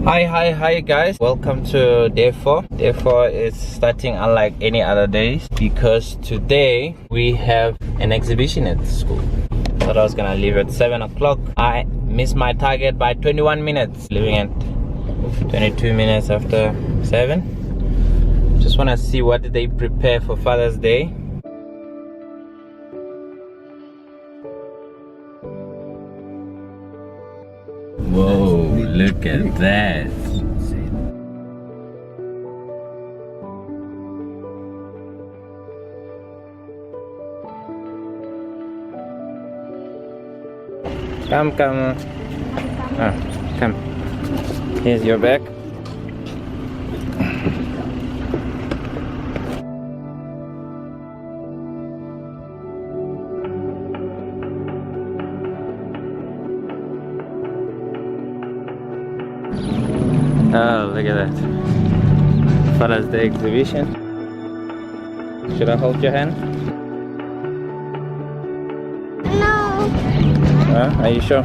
Hi guys, welcome to day 4. Day 4 is starting unlike any other days because today we have an exhibition at school. Thought I was gonna leave at 7 o'clock. I missed my target by 21 minutes, leaving at 22 minutes after 7. Just wanna see what did they prepare for Father's Day. Whoa, look at that. Come. Come. Here's your bag. Oh, look at that. Father's Day exhibition. Should I hold your hand? No. Are you sure?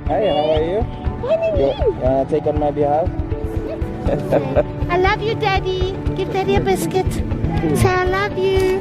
Hi, how are you? You wanna take on my behalf? I love you, Daddy. Give Daddy a biscuit. Say I love you.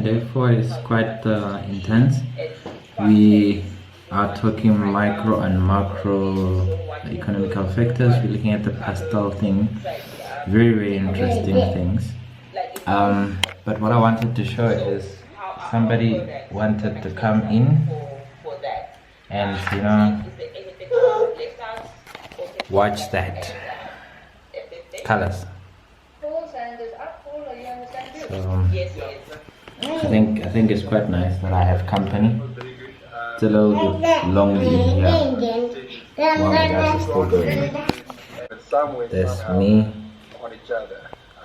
Day 4 is quite intense. We are talking micro and macro economical factors. We're looking at the PESTEL thing. Very interesting things. But what I wanted to show is somebody wanted to come in and watch that colors. So I think it's quite nice that I have company. It's a little bit lonely here while the guys are still going. There's me.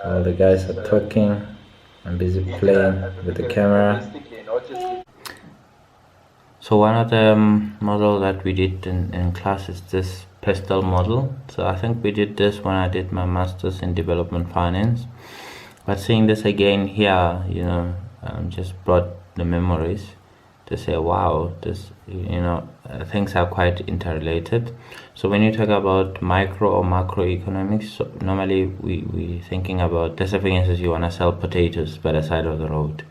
All the guys are talking. I'm busy playing with the camera. So one of the model that we did in class is this PESTEL model. So I think we did this when I did my master's in development finance. But seeing this again here, just brought the memories to say, wow, this, things are quite interrelated. So when you talk about micro or macroeconomics, so normally we thinking about, let's say for instance, you want to sell potatoes by the side of the road.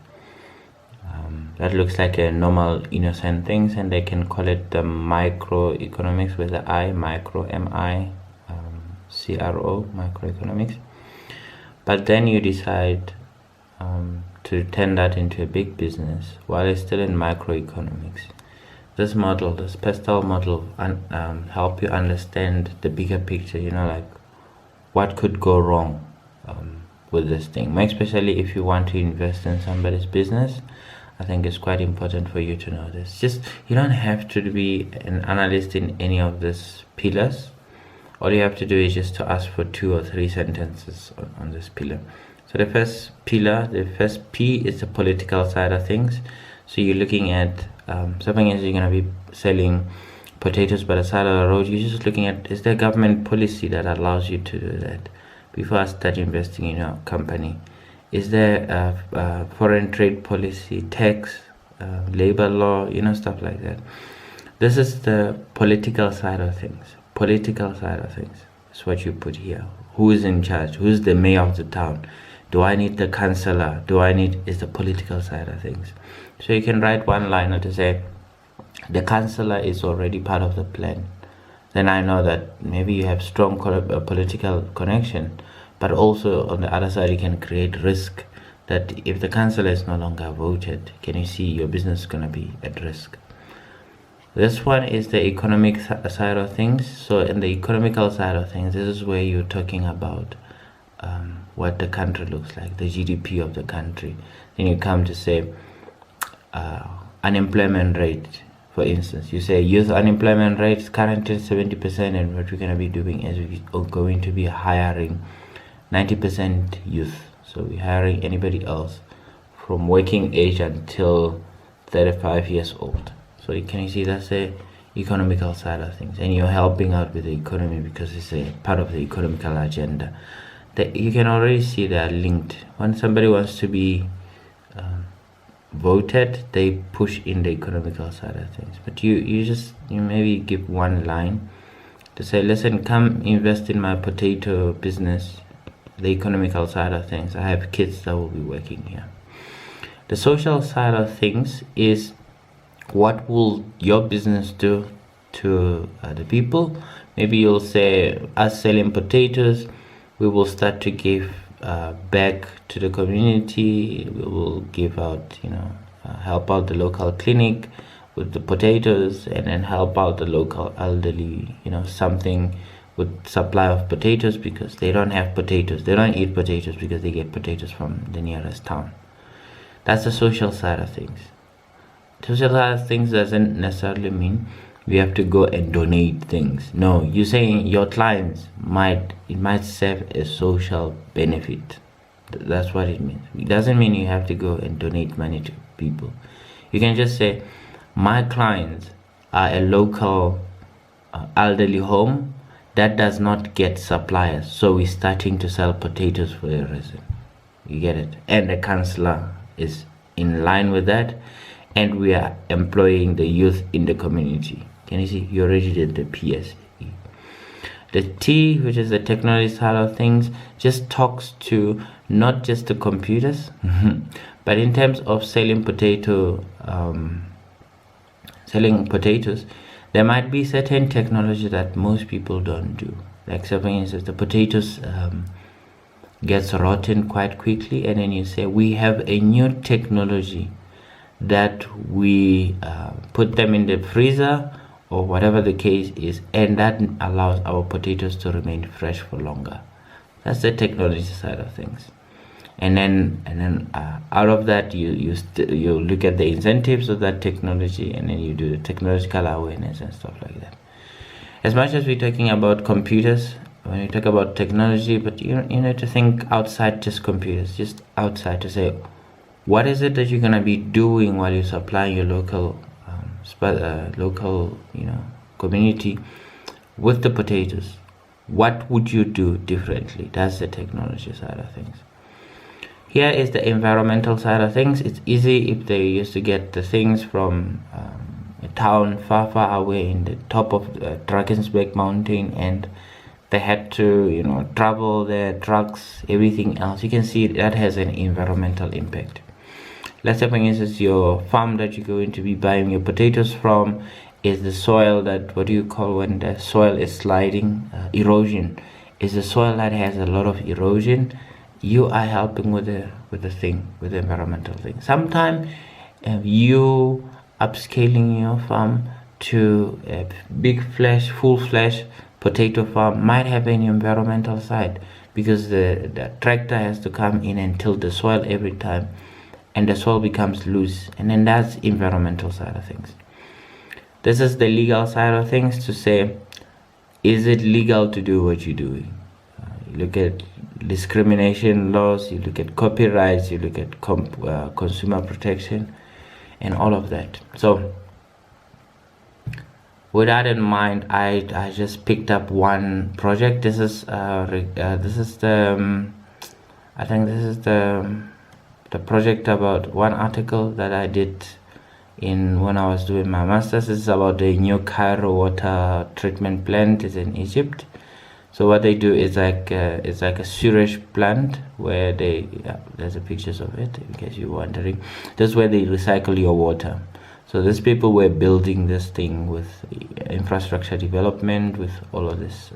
That looks like a normal innocent things, and they can call it the microeconomics with the I, micro, M-I-C-R-O, microeconomics. But then you decide to turn that into a big business while it's still in microeconomics. This model, this PESTEL model, help you understand the bigger picture, like what could go wrong with this thing. Especially if you want to invest in somebody's business, I think it's quite important for you to know this. Just, you don't have to be an analyst in any of these pillars. All you have to do is just to ask for 2 or 3 sentences on this pillar. So the first pillar, the first P is the political side of things. So you're looking at something as you're going to be selling potatoes by the side of the road. You're just looking at, is there government policy that allows you to do that before I start investing in your company? Is there a foreign trade policy, tax, labor law, stuff like that. This is the political side of things. Political side of things is what you put here. Who is in charge? Who's the mayor of the town? Do I need the councillor? Is the political side of things. So you can write one liner to say the councillor is already part of the plan. Then I know that maybe you have strong political connection, but also on the other side you can create risk that if the councillor is no longer voted, can you see your business is going to be at risk. This one is the economic side of things. So in the economical side of things, this is where you're talking about what the country looks like, the GDP of the country. Then you come to say unemployment rate. For instance, you say youth unemployment rate is currently 70%, and what we're going to be doing is we're going to be hiring 90% youth. So we're hiring anybody else from working age until 35 years old. So can you see that's the economical side of things, and you're helping out with the economy because it's a part of the economical agenda. That you can already see they are linked. When somebody wants to be voted, they push in the economical side of things. But you maybe give one line to say, listen, come invest in my potato business, the economical side of things. I have kids that will be working here. The social side of things is what will your business do to the people. Maybe you'll say, us selling potatoes, we will start to give back to the community. We will give out, help out the local clinic with the potatoes, and then help out the local elderly, something with supply of potatoes, because they don't have potatoes. They don't eat potatoes because they get potatoes from the nearest town. That's the social side of things. Social side of things doesn't necessarily mean we have to go and donate things. No, you're saying your clients might serve a social benefit. That's what it means. It doesn't mean you have to go and donate money to people. You can just say, my clients are a local elderly home that does not get suppliers, so we're starting to sell potatoes for a reason. You get it? And the councillor is in line with that, and we are employing the youth in the community. Can you see? You already did the PSE. The T, which is the technology side of things, just talks to not just the computers, but in terms of selling potatoes, there might be certain technology that most people don't do. Like, for instance, the potatoes gets rotten quite quickly, and then you say, we have a new technology that we put them in the freezer or whatever the case is, and that allows our potatoes to remain fresh for longer. That's the technology side of things. And then out of that, you look at the incentives of that technology, and then you do the technological awareness and stuff like that. As much as we're talking about computers, when we talk about technology, but you need to think outside just computers, just outside, to say, what is it that you're gonna be doing while you're supplying your local community with the potatoes? What would you do differently? That's the technology side of things. Here is the environmental side of things. It's easy if they used to get the things from a town far away in the top of Drakensberg mountain, and they had to travel their trucks, everything else. You can see that has an environmental impact. Let's say, for instance, your farm that you're going to be buying your potatoes from is the soil that, what do you call when the soil is sliding? Erosion. Is the soil that has a lot of erosion. You are helping with the environmental thing. Sometimes you upscaling your farm to a big full-fledged potato farm might have an environmental side, because the tractor has to come in and till the soil every time, and the soil becomes loose, and then that's environmental side of things. This is the legal side of things, to say, is it legal to do what you're doing? You look at discrimination laws, you look at copyrights, you look at consumer protection, and all of that. So with that in mind, I just picked up one project. This is the project about one article that I did when I was doing my master's. This is about the new Cairo water treatment plant. It's in Egypt. So what they do is it's like a sewage plant where there's a pictures of it in case you're wondering. That's where they recycle your water. So these people were building this thing with infrastructure development, with all of this,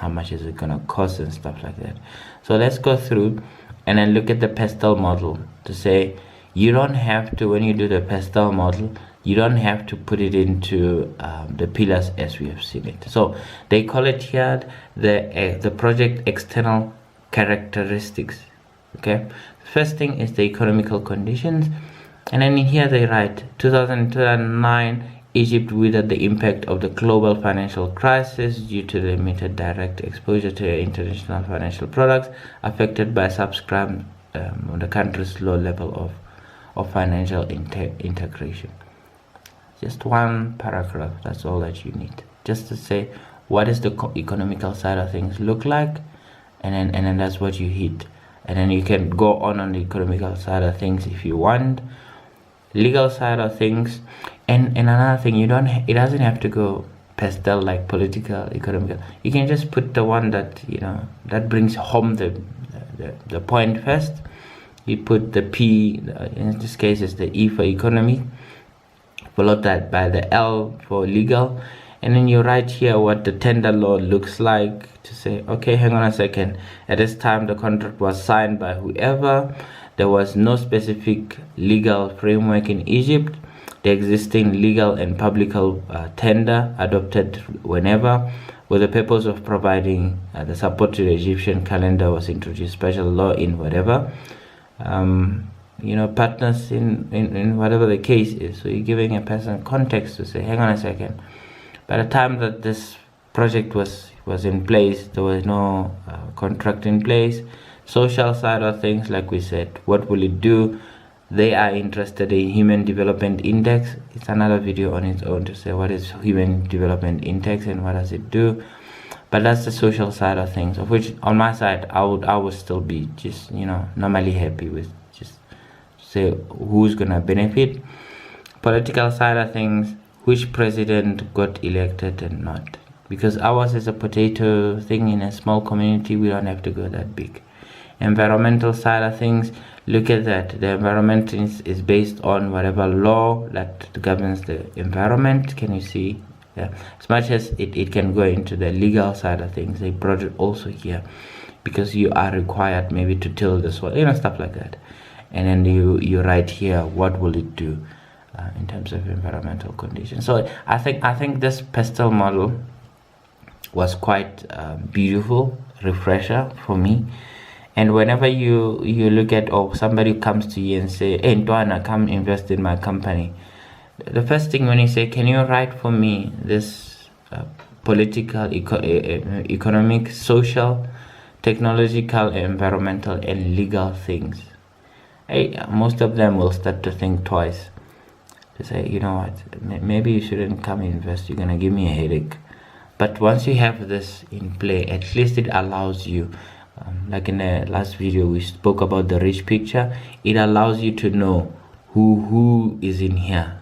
how much is it gonna cost and stuff like that. So let's go through and then look at the PESTEL model to say, you don't have to, when you do the PESTEL model, you don't have to put it into the pillars as we have seen it. So they call it here the project external characteristics. Okay, first thing is the economical conditions, and then in here they write 2009 Egypt withered the impact of the global financial crisis due to limited direct exposure to international financial products, affected by subscribed the country's low level of financial integration. Just one paragraph, that's all that you need, just to say what is the economical side of things look like, and then that's what you hit, and then you can go on the economical side of things if you want, legal side of things, and another thing, it doesn't have to go pastel like political, economical. You can just put the one that that brings home the point first. You put the P, in this case is the E for economy, followed that by the L for legal, and then you write here what the tender law looks like, to say, okay, hang on a second, at this time the contract was signed by whoever, there was no specific legal framework in Egypt, the existing legal and public tender adopted whenever, with the purpose of providing the support to the Egyptian calendar was introduced, special law in whatever, partners in whatever the case is. So you're giving a person context to say, hang on a second, by the time that this project was in place, there was no contract in place. Social side of things, like we said, what will it do? They are interested in Human Development Index. It's another video on its own to say what is Human Development Index and what does it do. But that's the social side of things, of which on my side I would still be just normally happy with just say who's gonna benefit. Political side of things, which president got elected and not, because ours is a potato thing in a small community, we don't have to go that big. Environmental side of things, look at that, the environment is based on whatever law that governs the environment. Can you see? Yeah, as much as it can go into the legal side of things, they brought it also here, because you are required maybe to till the soil, stuff like that. And then you write here what will it do in terms of environmental conditions. So I think this PESTEL model was quite beautiful refresher for me. And whenever you look at, or somebody comes to you and say, hey Ntwana, come invest in my company, the first thing when you say, can you write for me this political, economic, social, technological, environmental and legal things, most of them will start to think twice, to say, you know what, maybe you shouldn't come invest, you're gonna give me a headache. But once you have this in play, at least it allows you, like in the last video we spoke about the rich picture, it allows you to know who is in here.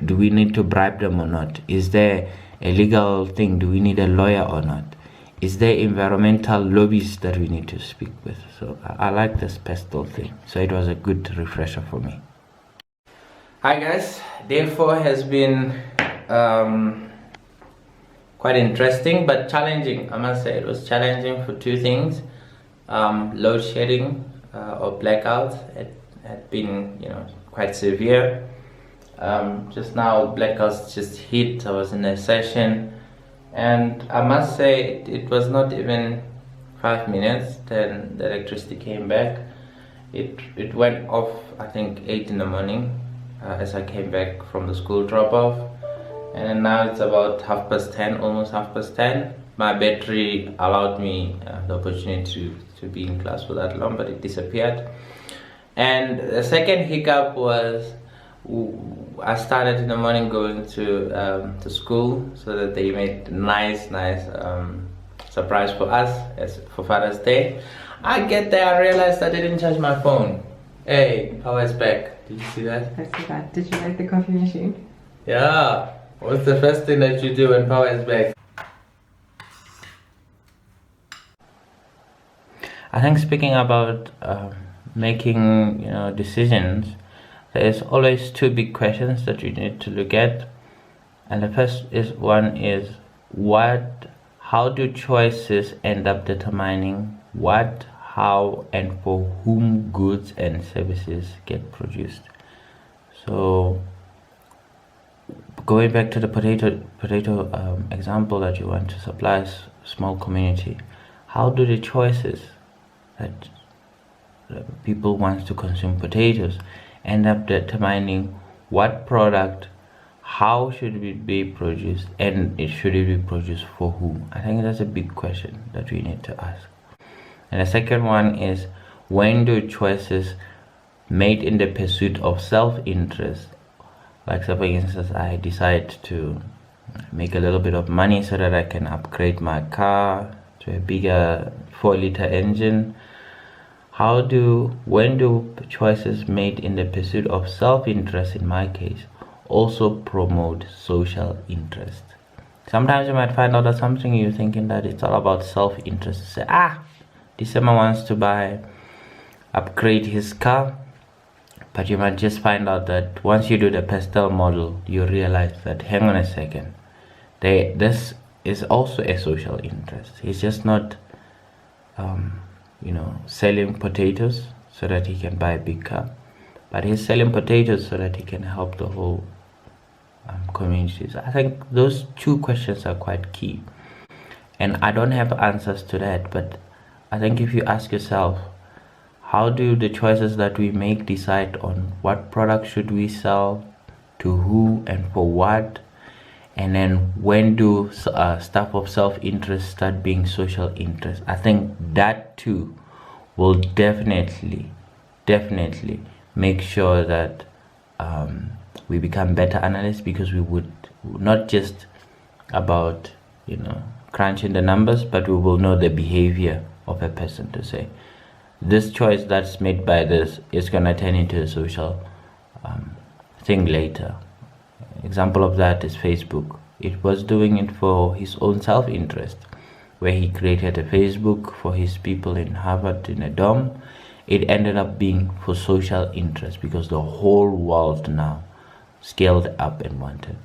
Do we need to bribe them or not? Is there a legal thing? Do we need a lawyer or not? Is there environmental lobbies that we need to speak with? So I like this PESTEL thing, so it was a good refresher for me. Hi guys, day 4 has been quite interesting but challenging. I must say it was challenging for two things. Load shedding or blackouts had been quite severe. Just now blackouts just hit. I was in a session and I must say it was not even 5 minutes then the electricity came back. It went off I think 8 in the morning as I came back from the school drop off, and then now it's about 10:30, almost 10:30. My battery allowed me the opportunity to be in class for that long, but it disappeared. And the second hiccup was I started in the morning going to school, so that they made nice surprise for us for Father's Day. I get there, I realized I didn't charge my phone. Hey, power is back. Did you see that? I see that. Did you like the coffee machine? Yeah. What's the first thing that you do when power is back? I think speaking about making decisions, there's always two big questions that you need to look at, and the first one is how do choices end up determining what, how and for whom goods and services get produced. So going back to the potato example that you want to supply a small community, how do the choices that people want to consume potatoes, end up determining what product, how should it be produced, and should it be produced for who. I think that's a big question that we need to ask. And the second one is, when do choices made in the pursuit of self-interest, like say for instance I decide to make a little bit of money so that I can upgrade my car to a bigger 4-liter engine, when do choices made in the pursuit of self-interest, in my case, also promote social interest? Sometimes you might find out that something you're thinking that it's all about self-interest. Say, Lisema wants to upgrade his car, but you might just find out that once you do the PESTEL model, you realize that, hang on a second, this is also a social interest. He's just not selling potatoes so that he can buy a big car, but he's selling potatoes so that he can help the whole communities. I think those two questions are quite key, and I don't have answers to that, but I think if you ask yourself, how do the choices that we make decide on what product should we sell, to who and for what, and then when do stuff of self-interest start being social interest? I think that too will definitely make sure that we become better analysts, because we would not just about crunching the numbers, but we will know the behavior of a person to say, this choice that's made by this is gonna turn into a social thing later. Example of that is Facebook. It was doing it for his own self-interest, where he created a Facebook for his people in Harvard in a dorm. It ended up being for social interest, because the whole world now scaled up and wanted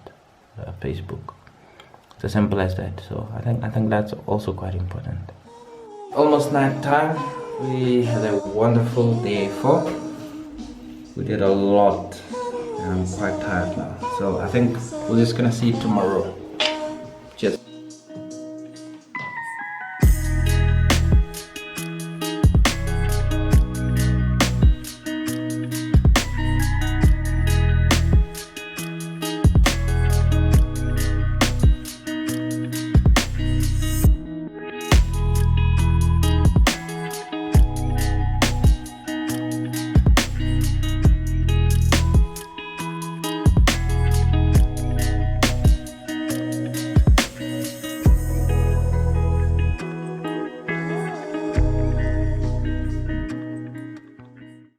Facebook. It's as simple as that. So I think that's also quite important. Almost night time. We had a wonderful day 4. We did a lot, and I'm quite tired now. So I think we're just gonna see tomorrow.